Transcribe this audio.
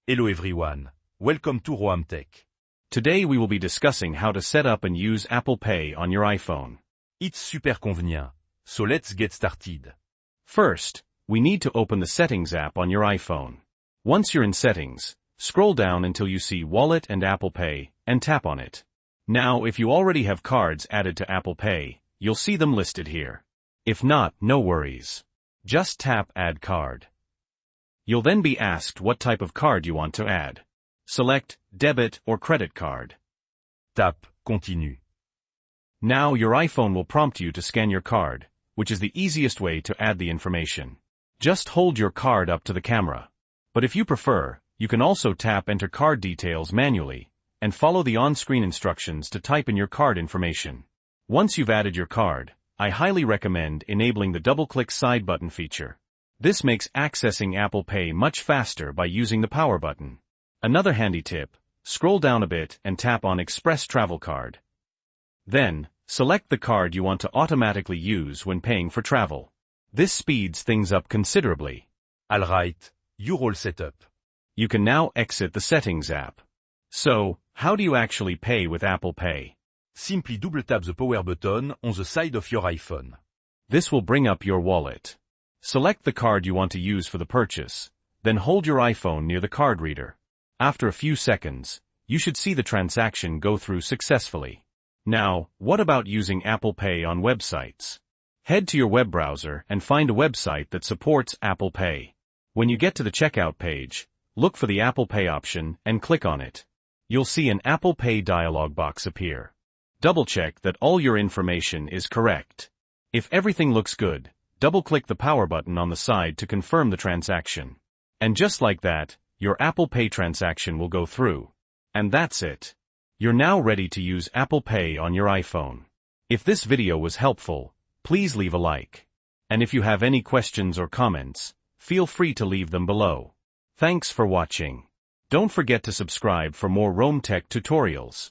Hello everyone, welcome to Roam Tech. Today we will be discussing how to set up and use Apple Pay on your iPhone. It's super convenient, so let's get started. First, we need to open the Settings app on your iPhone. Once you're in Settings, scroll down until you see Wallet and Apple Pay, and tap on it. Now if you already have cards added to Apple Pay, you'll see them listed here. If not, no worries. Just tap Add Card. You'll then be asked what type of card you want to add. Select Debit or Credit Card. Tap Continue. Now your iPhone will prompt you to scan your card, which is the easiest way to add the information. Just hold your card up to the camera. But if you prefer, you can also tap Enter Card Details manually, and follow the on-screen instructions to type in your card information. Once you've added your card, I highly recommend enabling the double-click side button feature. This makes accessing Apple Pay much faster by using the power button. Another handy tip, scroll down a bit and tap on Express Travel Card. Then, select the card you want to automatically use when paying for travel. This speeds things up considerably. Alright, you're all set up. You can now exit the Settings app. So, how do you actually pay with Apple Pay? Simply double tap the power button on the side of your iPhone. This will bring up your wallet. Select the card you want to use for the purchase, then hold your iPhone near the card reader. After a few seconds, you should see the transaction go through successfully. Now, what about using Apple Pay on websites? Head to your web browser and find a website that supports Apple Pay. When you get to the checkout page, look for the Apple Pay option and click on it. You'll see an Apple Pay dialog box appear. Double-check that all your information is correct. If everything looks good, double-click the power button on the side to confirm the transaction. And just like that, your Apple Pay transaction will go through. And that's it. You're now ready to use Apple Pay on your iPhone. If this video was helpful, please leave a like. And if you have any questions or comments, feel free to leave them below. Thanks for watching. Don't forget to subscribe for more Roam Tech tutorials.